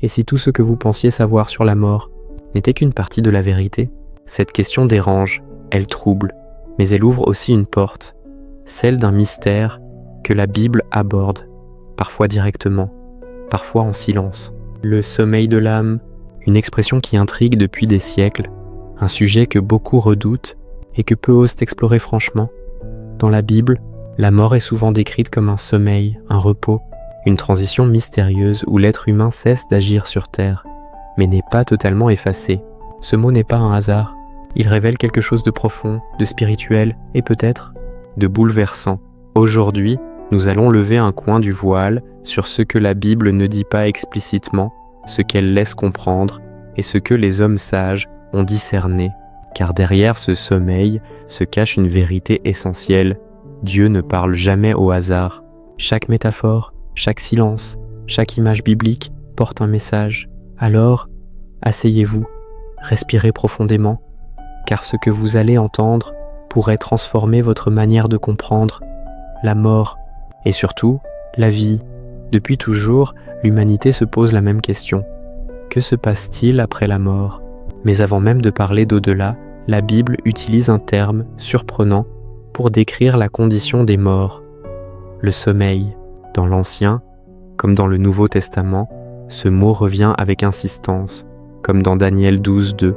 Et si tout ce que vous pensiez savoir sur la mort n'était qu'une partie de la vérité? Cette question dérange, elle trouble, mais elle ouvre aussi une porte, celle d'un mystère que la Bible aborde, parfois directement, parfois en silence. Le sommeil de l'âme, une expression qui intrigue depuis des siècles, un sujet que beaucoup redoutent et que peu osent explorer franchement. Dans la Bible, la mort est souvent décrite comme un sommeil, un repos, une transition mystérieuse où l'être humain cesse d'agir sur terre, mais n'est pas totalement effacé. Ce mot n'est pas un hasard, il révèle quelque chose de profond, de spirituel et peut-être de bouleversant. Aujourd'hui, nous allons lever un coin du voile sur ce que la Bible ne dit pas explicitement, ce qu'elle laisse comprendre et ce que les hommes sages ont discerné, car derrière ce sommeil se cache une vérité essentielle. Dieu ne parle jamais au hasard. Chaque métaphore, chaque silence, chaque image biblique porte un message. Alors, asseyez-vous, respirez profondément, car ce que vous allez entendre pourrait transformer votre manière de comprendre la mort et surtout la vie. Depuis toujours, l'humanité se pose la même question. Que se passe-t-il après la mort? Mais avant même de parler d'au-delà, la Bible utilise un terme surprenant pour décrire la condition des morts. Le sommeil. Dans l'Ancien, comme dans le Nouveau Testament, ce mot revient avec insistance, comme dans Daniel 12:2.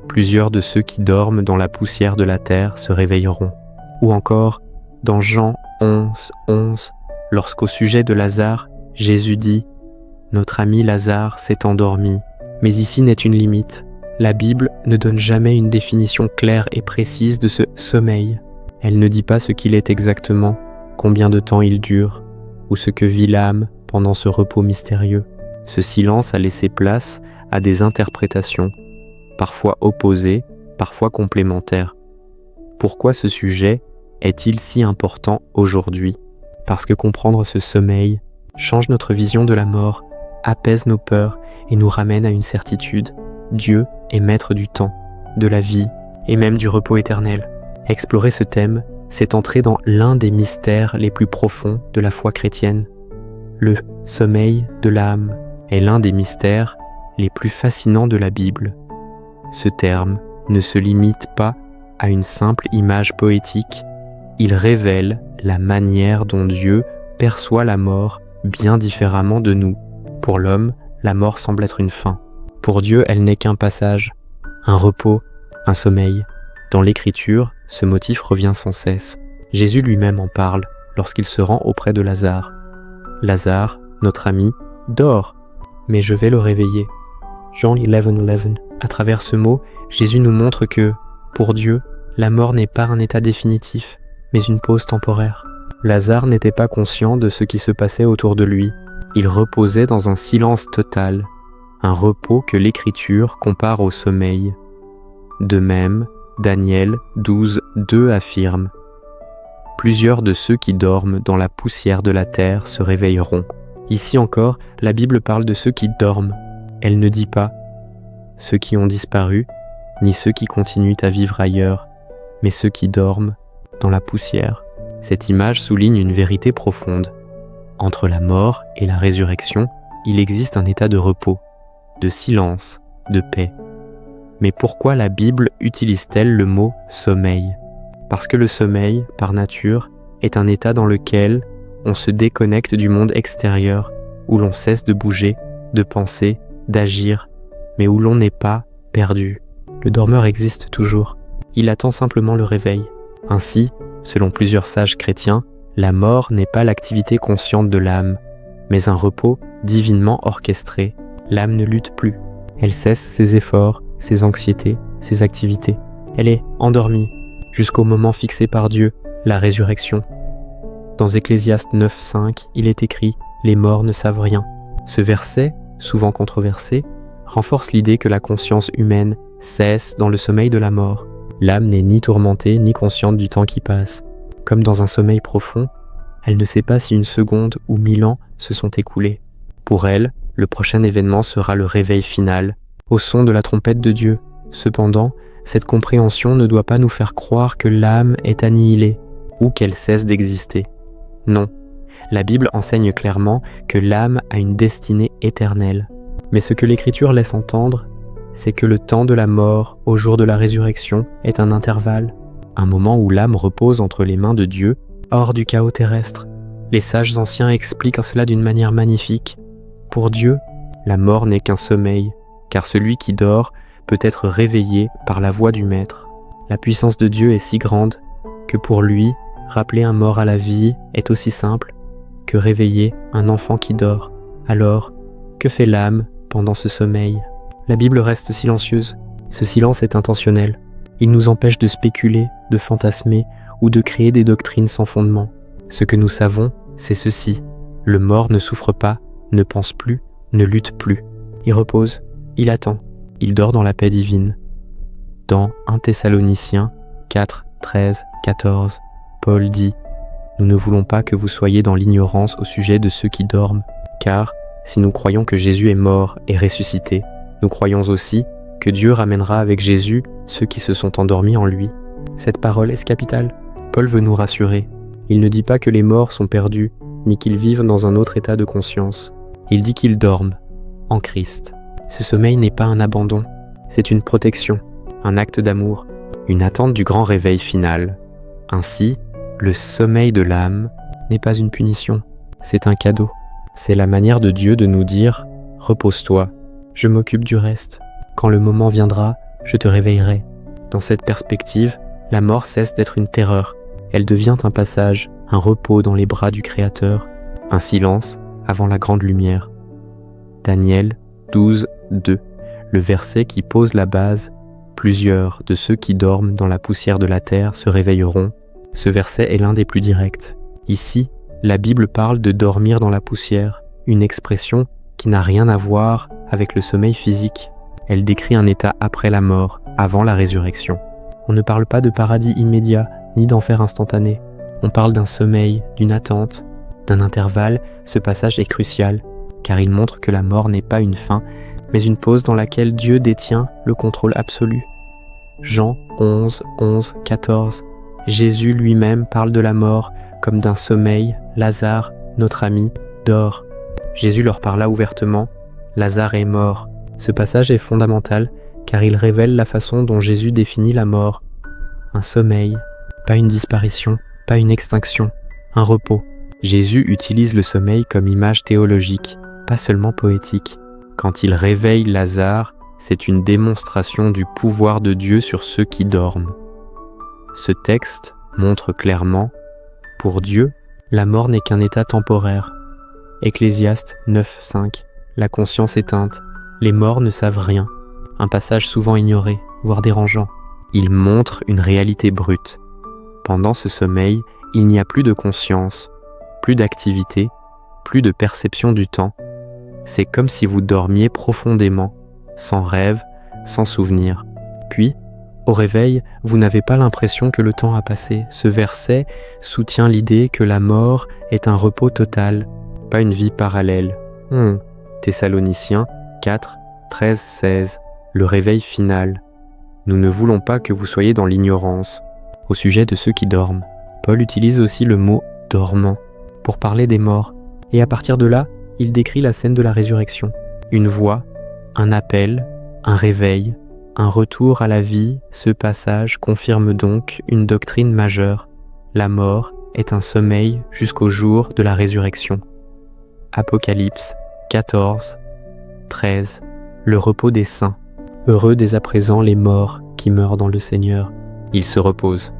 Plusieurs de ceux qui dorment dans la poussière de la terre se réveilleront. Ou encore, dans Jean 11:11, lorsqu'au sujet de Lazare, Jésus dit « Notre ami Lazare s'est endormi ». Mais ici n'est une limite. La Bible ne donne jamais une définition claire et précise de ce sommeil. Elle ne dit pas ce qu'il est exactement, combien de temps il dure, ou ce que vit l'âme pendant ce repos mystérieux. Ce silence a laissé place à des interprétations, parfois opposées, parfois complémentaires. Pourquoi ce sujet est-il si important aujourd'hui? Parce que comprendre ce sommeil change notre vision de la mort, apaise nos peurs et nous ramène à une certitude. Dieu est maître du temps, de la vie et même du repos éternel. Explorer ce thème, c'est entrer dans l'un des mystères les plus profonds de la foi chrétienne. Le sommeil de l'âme est l'un des mystères les plus fascinants de la Bible. Ce terme ne se limite pas à une simple image poétique, il révèle la manière dont Dieu perçoit la mort bien différemment de nous. Pour l'homme, la mort semble être une fin. Pour Dieu, elle n'est qu'un passage, un repos, un sommeil. Dans l'Écriture, ce motif revient sans cesse. Jésus lui-même en parle lorsqu'il se rend auprès de Lazare. Lazare, notre ami, dort, mais je vais le réveiller. Jean 11:11. À travers ce mot, Jésus nous montre que, pour Dieu, la mort n'est pas un état définitif, mais une pause temporaire. Lazare n'était pas conscient de ce qui se passait autour de lui. Il reposait dans un silence total, un repos que l'Écriture compare au sommeil. De même, Daniel 12:2 affirme « Plusieurs de ceux qui dorment dans la poussière de la terre se réveilleront ». Ici encore, la Bible parle de ceux qui dorment. Elle ne dit pas « ceux qui ont disparu », ni ceux qui continuent à vivre ailleurs, mais ceux qui dorment dans la poussière. Cette image souligne une vérité profonde. Entre la mort et la résurrection, il existe un état de repos, de silence, de paix. Mais pourquoi la Bible utilise-t-elle le mot « sommeil » ? Parce que le sommeil, par nature, est un état dans lequel on se déconnecte du monde extérieur, où l'on cesse de bouger, de penser, d'agir, mais où l'on n'est pas perdu. Le dormeur existe toujours, il attend simplement le réveil. Ainsi, selon plusieurs sages chrétiens, la mort n'est pas l'activité consciente de l'âme, mais un repos divinement orchestré. L'âme ne lutte plus, elle cesse ses efforts, ses anxiétés, ses activités. Elle est endormie, jusqu'au moment fixé par Dieu, la résurrection. Dans Ecclésiaste 9:5, il est écrit « Les morts ne savent rien ». Ce verset, souvent controversé, renforce l'idée que la conscience humaine cesse dans le sommeil de la mort. L'âme n'est ni tourmentée ni consciente du temps qui passe. Comme dans un sommeil profond, elle ne sait pas si une seconde ou 1000 ans se sont écoulés. Pour elle, le prochain événement sera le réveil final, au son de la trompette de Dieu. Cependant, cette compréhension ne doit pas nous faire croire que l'âme est annihilée ou qu'elle cesse d'exister. Non, la Bible enseigne clairement que l'âme a une destinée éternelle. Mais ce que l'Écriture laisse entendre, c'est que le temps de la mort au jour de la résurrection est un intervalle, un moment où l'âme repose entre les mains de Dieu, hors du chaos terrestre. Les sages anciens expliquent cela d'une manière magnifique. Pour Dieu, la mort n'est qu'un sommeil, car celui qui dort peut être réveillé par la voix du Maître. La puissance de Dieu est si grande que pour lui, rappeler un mort à la vie est aussi simple que réveiller un enfant qui dort. Alors, que fait l'âme pendant ce sommeil? La Bible reste silencieuse. Ce silence est intentionnel. Il nous empêche de spéculer, de fantasmer ou de créer des doctrines sans fondement. Ce que nous savons, c'est ceci. Le mort ne souffre pas, ne pense plus, ne lutte plus. Il repose, il attend, il dort dans la paix divine. Dans 1 Thessaloniciens 4, 13, 14, Paul dit « Nous ne voulons pas que vous soyez dans l'ignorance au sujet de ceux qui dorment, car si nous croyons que Jésus est mort et ressuscité, nous croyons aussi que Dieu ramènera avec Jésus ceux qui se sont endormis en lui. » Cette parole est capitale. Paul veut nous rassurer. Il ne dit pas que les morts sont perdus, ni qu'ils vivent dans un autre état de conscience. Il dit qu'ils dorment, en Christ. Ce sommeil n'est pas un abandon, c'est une protection, un acte d'amour, une attente du grand réveil final. Ainsi, le sommeil de l'âme n'est pas une punition, c'est un cadeau. C'est la manière de Dieu de nous dire « Repose-toi, je m'occupe du reste. Quand le moment viendra, je te réveillerai. » Dans cette perspective, la mort cesse d'être une terreur. Elle devient un passage, un repos dans les bras du Créateur, un silence avant la grande lumière. Daniel 12, 2, le verset qui pose la base « Plusieurs de ceux qui dorment dans la poussière de la terre se réveilleront ». Ce verset est l'un des plus directs. Ici, la Bible parle de dormir dans la poussière, une expression qui n'a rien à voir avec le sommeil physique. Elle décrit un état après la mort, avant la résurrection. On ne parle pas de paradis immédiat, ni d'enfer instantané. On parle d'un sommeil, d'une attente, d'un intervalle. Ce passage est crucial, car il montre que la mort n'est pas une fin, mais une pause dans laquelle Dieu détient le contrôle absolu. Jean 11, 11, 14. Jésus lui-même parle de la mort comme d'un sommeil. Lazare, notre ami, dort. Jésus leur parla ouvertement. Lazare est mort. Ce passage est fondamental, car il révèle la façon dont Jésus définit la mort. Un sommeil, pas une disparition, pas une extinction, un repos. Jésus utilise le sommeil comme image théologique, pas seulement poétique. Quand il réveille Lazare, c'est une démonstration du pouvoir de Dieu sur ceux qui dorment. Ce texte montre clairement, pour Dieu, la mort n'est qu'un état temporaire. Ecclésiaste 9, 5, la conscience éteinte, les morts ne savent rien. Un passage souvent ignoré, voire dérangeant. Il montre une réalité brute. Pendant ce sommeil, il n'y a plus de conscience, plus d'activité, plus de perception du temps. C'est comme si vous dormiez profondément, sans rêve, sans souvenir. Puis, au réveil, vous n'avez pas l'impression que le temps a passé. Ce verset soutient l'idée que la mort est un repos total, pas une vie parallèle. Thessaloniciens 4, 13, 16. Le réveil final. Nous ne voulons pas que vous soyez dans l'ignorance. Au sujet de ceux qui dorment, Paul utilise aussi le mot « dormant » pour parler des morts. Et à partir de là, il décrit la scène de la résurrection. Une voix, un appel, un réveil, un retour à la vie. Ce passage confirme donc une doctrine majeure. La mort est un sommeil jusqu'au jour de la résurrection. Apocalypse 14, 13. Le repos des saints. Heureux dès à présent les morts qui meurent dans le Seigneur. Ils se reposent.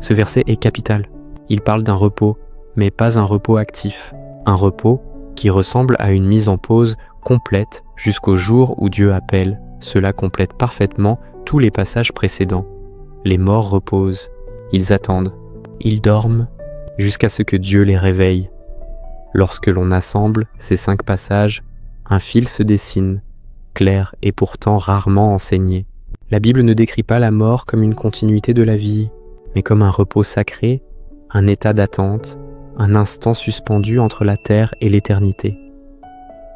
Ce verset est capital. Il parle d'un repos, mais pas un repos actif. Un repos qui ressemble à une mise en pause complète jusqu'au jour où Dieu appelle. Cela complète parfaitement tous les passages précédents. Les morts reposent. Ils attendent. Ils dorment jusqu'à ce que Dieu les réveille. Lorsque l'on assemble ces 5 passages, un fil se dessine, clair et pourtant rarement enseigné. La Bible ne décrit pas la mort comme une continuité de la vie, mais comme un repos sacré, un état d'attente, un instant suspendu entre la terre et l'éternité.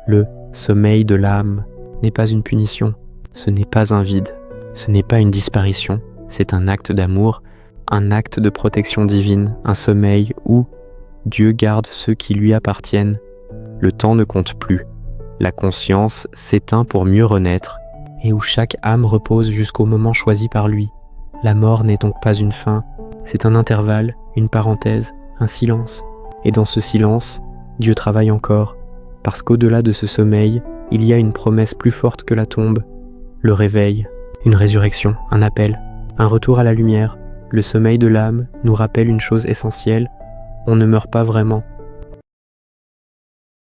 Le sommeil de l'âme n'est pas une punition, ce n'est pas un vide, ce n'est pas une disparition, c'est un acte d'amour, un acte de protection divine, un sommeil où Dieu garde ceux qui lui appartiennent. Le temps ne compte plus. La conscience s'éteint pour mieux renaître, et où chaque âme repose jusqu'au moment choisi par lui. La mort n'est donc pas une fin, c'est un intervalle, une parenthèse, un silence. Et dans ce silence, Dieu travaille encore, parce qu'au-delà de ce sommeil, il y a une promesse plus forte que la tombe, le réveil, une résurrection, un appel, un retour à la lumière. Le sommeil de l'âme nous rappelle une chose essentielle, on ne meurt pas vraiment,